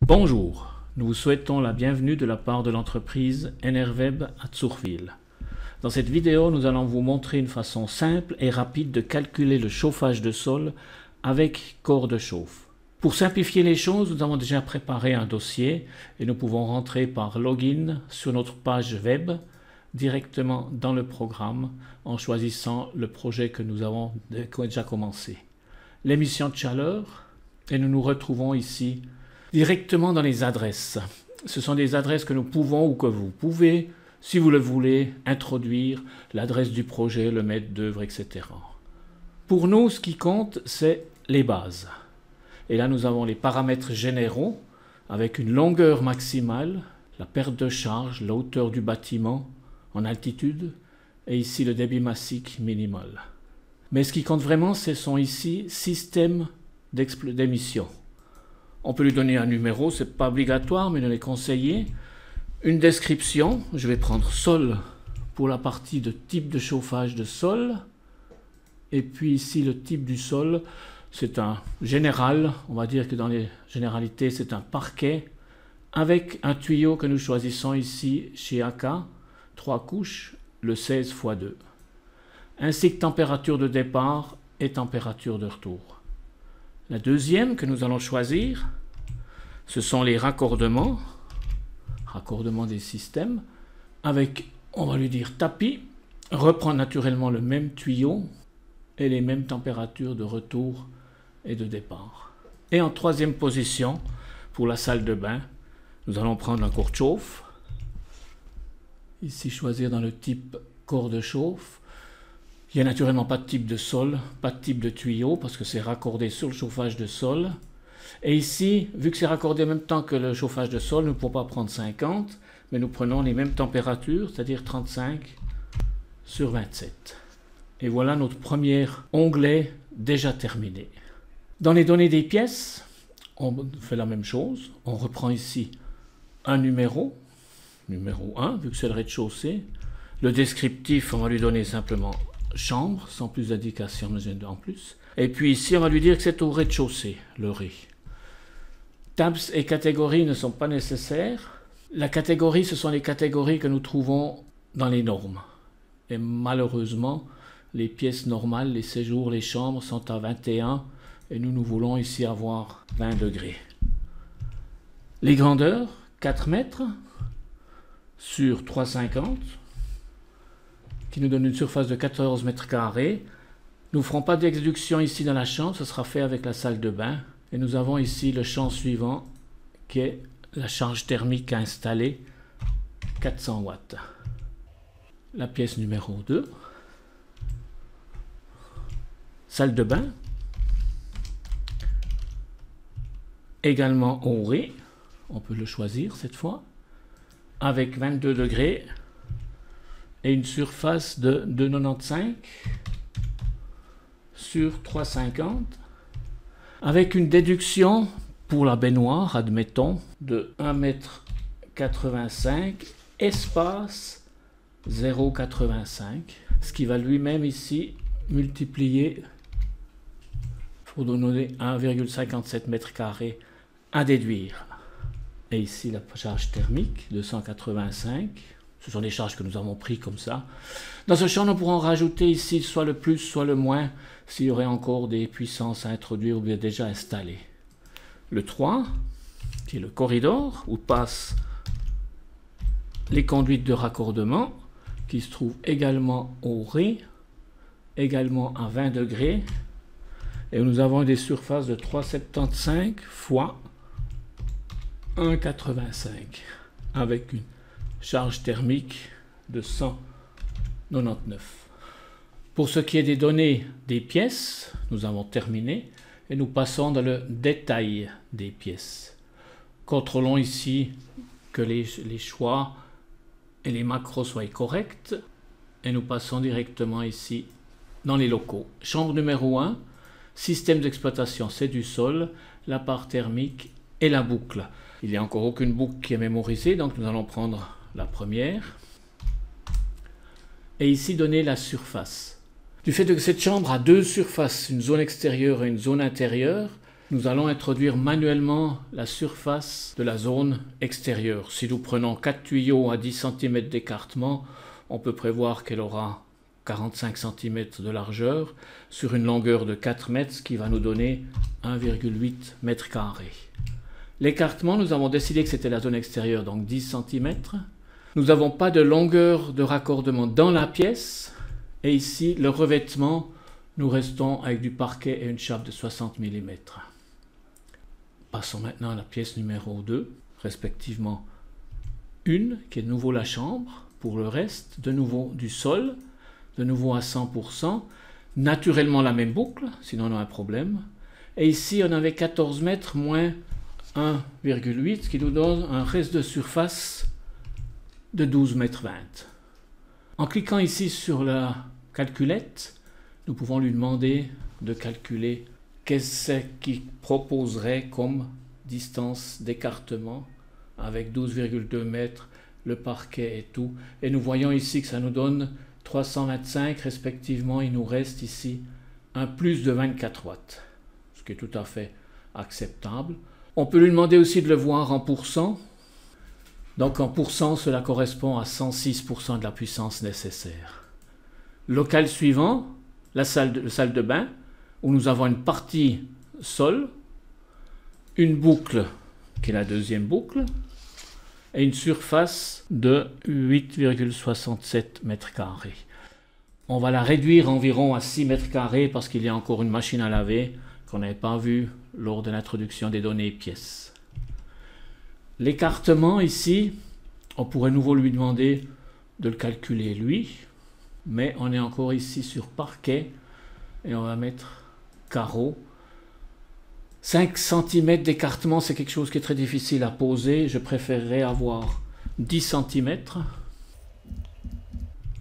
Bonjour, nous vous souhaitons la bienvenue de la part de l'entreprise Enerweb à Zurwil. Dans cette vidéo, nous allons vous montrer une façon simple et rapide de calculer le chauffage de sol avec corps de chauffe. Pour simplifier les choses, nous avons déjà préparé un dossier et nous pouvons rentrer par login sur notre page web directement dans le programme en choisissant le projet que nous avons déjà commencé. L'émission de chaleur, et nous nous retrouvons ici directement dans les adresses. Ce sont des adresses que nous pouvons ou que vous pouvez, si vous le voulez, introduire l'adresse du projet, le maître d'œuvre, etc. Pour nous, ce qui compte, c'est les bases. Et là, nous avons les paramètres généraux avec une longueur maximale, la perte de charge, la hauteur du bâtiment en altitude et ici le débit massique minimal. Mais ce qui compte vraiment, ce sont ici système d'émission. On peut lui donner un numéro, ce n'est pas obligatoire, mais il est conseillé. Une description, je vais prendre sol pour la partie de type de chauffage de sol. Et puis ici, le type du sol, c'est un général. On va dire que dans les généralités, c'est un parquet avec un tuyau que nous choisissons ici chez AK, 3 couches, le 16 x 2. Ainsi que température de départ et température de retour. La deuxième que nous allons choisir, ce sont les raccordements des systèmes, avec, on va lui dire tapis, reprend naturellement le même tuyau et les mêmes températures de retour et de départ. Et en troisième position, pour la salle de bain, nous allons prendre un corps de chauffe, ici choisir dans le type corps de chauffe. Il n'y a naturellement pas de type de sol, pas de type de tuyau, parce que c'est raccordé sur le chauffage de sol. Et ici, vu que c'est raccordé en même temps que le chauffage de sol, nous ne pouvons pas prendre 50, mais nous prenons les mêmes températures, c'est-à-dire 35 sur 27. Et voilà notre premier onglet déjà terminé. Dans les données des pièces, on fait la même chose. On reprend ici un numéro 1, vu que c'est le rez-de-chaussée. Le descriptif, on va lui donner simplement chambre, sans plus d'indication en plus. Et puis ici, on va lui dire que c'est au rez-de-chaussée, le rez. Tabs et catégories ne sont pas nécessaires. La catégorie, ce sont les catégories que nous trouvons dans les normes. Et malheureusement, les pièces normales, les séjours, les chambres sont à 21 et nous voulons ici avoir 20 degrés. Les grandeurs, 4 mètres sur 3,50 qui nous donne une surface de 14 mètres carrés. Nous ne ferons pas d'exduction ici dans la chambre, ce sera fait avec la salle de bain. Et nous avons ici le champ suivant qui est la charge thermique à installer, 400 watts. La pièce numéro 2. Salle de bain. Également au rez, on peut le choisir cette fois, avec 22 degrés. Et une surface de 2,95 sur 3,50 avec une déduction pour la baignoire, admettons, de 1,85 m, espace 0,85, ce qui va lui-même ici multiplier pour donner 1,57 m² à déduire. Et ici la charge thermique, 285. Ce sont des charges que nous avons prises comme ça. Dans ce champ, nous pourrons rajouter ici soit le plus, soit le moins, s'il y aurait encore des puissances à introduire ou bien déjà installées. Le 3, qui est le corridor, où passent les conduites de raccordement, qui se trouvent également au rez, également à 20 degrés. Et nous avons des surfaces de 3,75 fois 1,85, avec une charge thermique de 199. Pour ce qui est des données des pièces, nous avons terminé et nous passons dans le détail des pièces. Contrôlons ici que les choix et les macros soient corrects et nous passons directement ici dans les locaux. Chambre numéro 1, système d'exploitation, c'est du sol, la part thermique et la boucle. Il n'y a encore aucune boucle qui est mémorisée, donc nous allons prendre la première, et ici donner la surface. Du fait que cette chambre a deux surfaces, une zone extérieure et une zone intérieure, Nous allons introduire manuellement la surface de la zone extérieure. Si nous prenons 4 tuyaux à 10 cm d'écartement, on peut prévoir qu'elle aura 45 cm de largeur sur une longueur de 4 mètres, ce qui va nous donner 1,8 mètres carrés. L'écartement, nous avons décidé que c'était la zone extérieure, donc 10 cm. Nous n'avons pas de longueur de raccordement dans la pièce. Et ici, le revêtement, nous restons avec du parquet et une chape de 60 mm. Passons maintenant à la pièce numéro 2, respectivement une, qui est de nouveau la chambre. Pour le reste, de nouveau du sol, de nouveau à 100%. Naturellement la même boucle, sinon on a un problème. Et ici, on avait 14 mètres moins 1,8, ce qui nous donne un reste de surface de 12,20 mètres. En cliquant ici sur la calculette, nous pouvons lui demander de calculer qu'est-ce qu'il proposerait comme distance d'écartement avec 12,2 mètres, le parquet et tout. Et nous voyons ici que ça nous donne 325, respectivement, il nous reste ici un plus de 24 watts, ce qui est tout à fait acceptable. On peut lui demander aussi de le voir en pourcents. Donc en pourcents, cela correspond à 106% de la puissance nécessaire. Local suivant, la salle de bain, où nous avons une partie sol, une boucle qui est la deuxième boucle, et une surface de 8,67 mètres carrés. On va la réduire environ à 6 mètres carrés parce qu'il y a encore une machine à laver qu'on n'avait pas vue lors de l'introduction des données pièces. L'écartement ici, on pourrait nouveau lui demander de le calculer lui, mais on est encore ici sur parquet et on va mettre carreau. 5 cm d'écartement, c'est quelque chose qui est très difficile à poser. Je préférerais avoir 10 cm.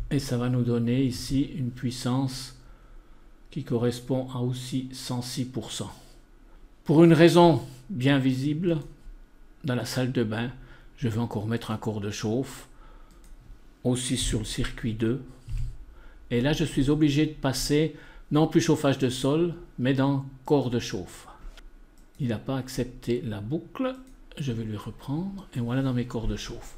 Et ça va nous donner ici une puissance qui correspond à aussi 106%. Pour une raison bien visible, dans la salle de bain, je vais encore mettre un corps de chauffe, aussi sur le circuit 2. Et là, je suis obligé de passer, non plus chauffage de sol, mais dans corps de chauffe. Il n'a pas accepté la boucle, je vais lui reprendre, et voilà dans mes corps de chauffe.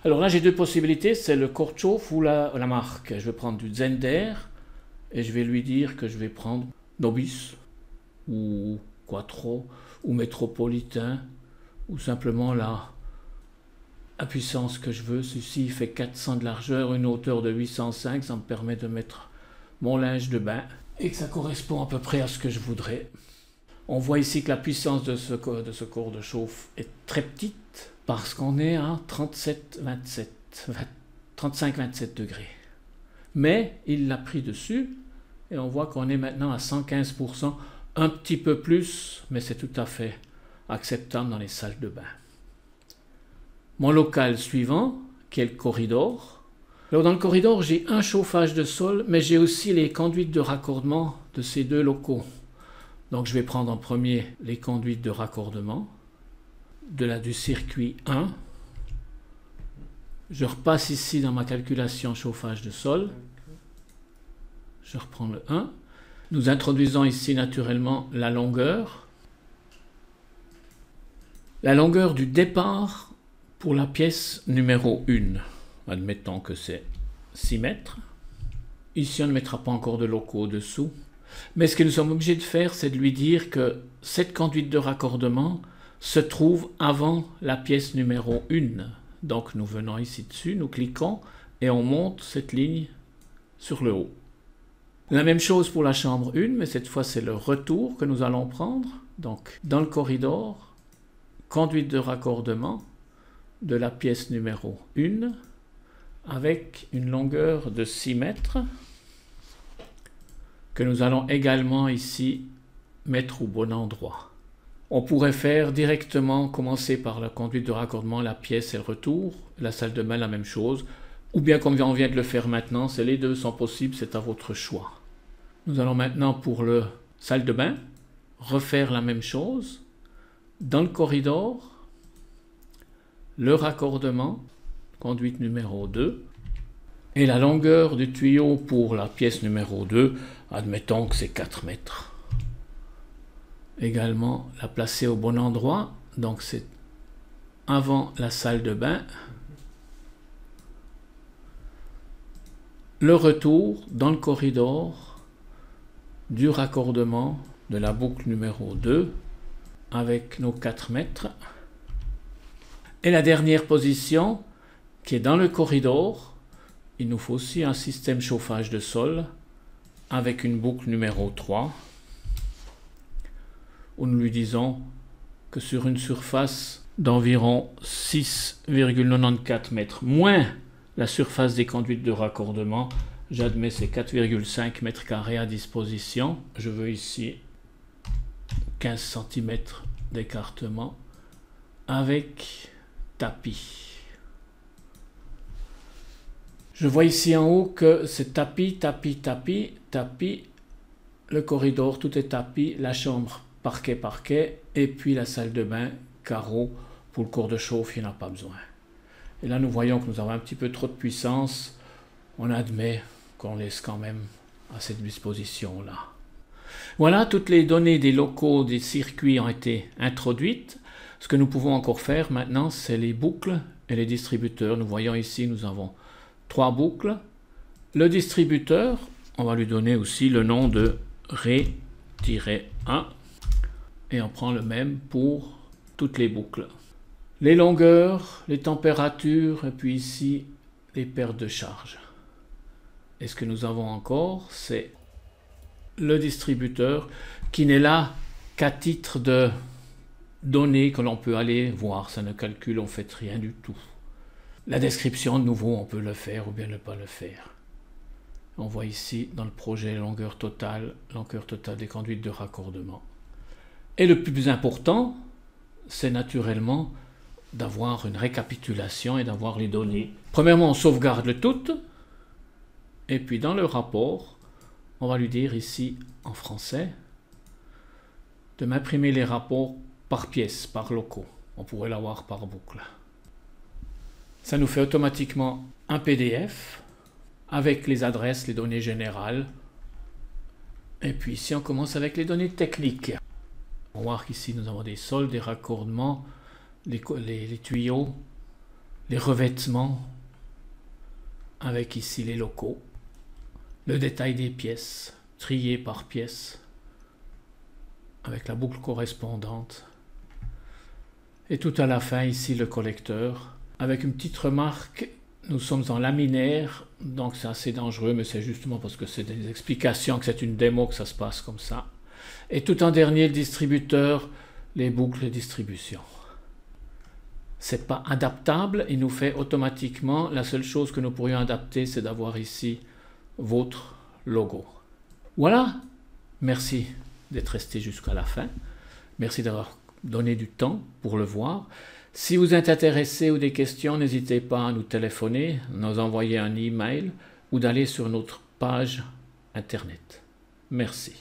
Alors là, j'ai deux possibilités, c'est le corps de chauffe ou la marque. Je vais prendre du Zehnder, et je vais lui dire que je vais prendre Nobis, ou Quattro, ou Métropolitain, ou simplement la puissance que je veux. Ceci fait 400 de largeur, une hauteur de 805, ça me permet de mettre mon linge de bain, et que ça correspond à peu près à ce que je voudrais. On voit ici que la puissance de ce corps de chauffe est très petite, parce qu'on est à 35-27 degrés. Mais il l'a pris dessus, et on voit qu'on est maintenant à 115%, un petit peu plus, mais c'est tout à fait acceptable dans les salles de bain. Mon local suivant, qui est le corridor. Alors dans le corridor, j'ai un chauffage de sol, mais j'ai aussi les conduites de raccordement de ces deux locaux. Donc je vais prendre en premier les conduites de raccordement du circuit 1. Je repasse ici dans ma calculation chauffage de sol. Je reprends le 1. Nous introduisons ici naturellement la longueur. La longueur du départ pour la pièce numéro 1. Admettons que c'est 6 mètres. Ici, on ne mettra pas encore de locaux dessous. Mais ce que nous sommes obligés de faire, c'est de lui dire que cette conduite de raccordement se trouve avant la pièce numéro 1. Donc nous venons ici dessus, nous cliquons et on monte cette ligne sur le haut. La même chose pour la chambre 1, mais cette fois c'est le retour que nous allons prendre. Donc dans le corridor, conduite de raccordement de la pièce numéro 1 avec une longueur de 6 mètres que nous allons également ici mettre au bon endroit. On pourrait faire directement, commencer par la conduite de raccordement, la pièce et le retour, la salle de bain la même chose, ou bien comme on vient de le faire maintenant, les deux sont possibles, c'est à votre choix. Nous allons maintenant pour le salle de bain, refaire la même chose, dans le corridor, le raccordement, conduite numéro 2, et la longueur du tuyau pour la pièce numéro 2, admettons que c'est 4 mètres. également la placer au bon endroit. Donc c'est avant la salle de bain. Le retour dans le corridor du raccordement de la boucle numéro 2 avec nos 4 mètres. Et la dernière position qui est dans le corridor, il nous faut aussi un système chauffage de sol avec une boucle numéro 3 où nous lui disons que sur une surface d'environ 6,94 mètres moins la surface des conduites de raccordement, j'admets ces 4,5 mètres carrés à disposition. Je veux ici 15 cm d'écartement avec tapis. Je vois ici en haut que c'est tapis, tapis, tapis, tapis. Le corridor, tout est tapis. La chambre, parquet, parquet. Et puis la salle de bain, carreau. Pour le corps de chauffe, il n'y en a pas besoin. Et là, nous voyons que nous avons un petit peu trop de puissance. On admet qu'on laisse quand même à cette disposition-là. Voilà, toutes les données des locaux, des circuits ont été introduites. Ce que nous pouvons encore faire maintenant, c'est les boucles et les distributeurs. Nous voyons ici, nous avons 3 boucles. Le distributeur, on va lui donner aussi le nom de Ré-1. Et on prend le même pour toutes les boucles. Les longueurs, les températures, et puis ici, les pertes de charge. Et ce que nous avons encore, c'est le distributeur qui n'est là qu'à titre de données que l'on peut aller voir. Ça ne calcule en fait rien du tout. La description, de nouveau, on peut le faire ou bien ne pas le faire. On voit ici dans le projet longueur totale des conduites de raccordement. Et le plus important, c'est naturellement d'avoir une récapitulation et d'avoir les données. Premièrement, on sauvegarde le tout. Et puis dans le rapport, on va lui dire ici en français de m'imprimer les rapports par pièce, par locaux. On pourrait l'avoir par boucle. Ça nous fait automatiquement un PDF avec les adresses, les données générales. Et puis ici, on commence avec les données techniques. On va voir qu'ici, nous avons des sols, des raccordements, les tuyaux, les revêtements, avec ici les locaux, le détail des pièces, triées par pièce, avec la boucle correspondante. Et tout à la fin, ici, le collecteur, avec une petite remarque, nous sommes en laminaire, donc c'est assez dangereux, mais c'est justement parce que c'est des explications, que c'est une démo, que ça se passe comme ça. Et tout en dernier, le distributeur, les boucles de distribution. C'est pas adaptable, il nous fait automatiquement, la seule chose que nous pourrions adapter, c'est d'avoir ici votre logo. Voilà, merci d'être resté jusqu'à la fin, merci d'avoir donné du temps pour le voir. Si vous êtes intéressé ou des questions, n'hésitez pas à nous téléphoner, nous envoyer un email ou d'aller sur notre page internet. Merci.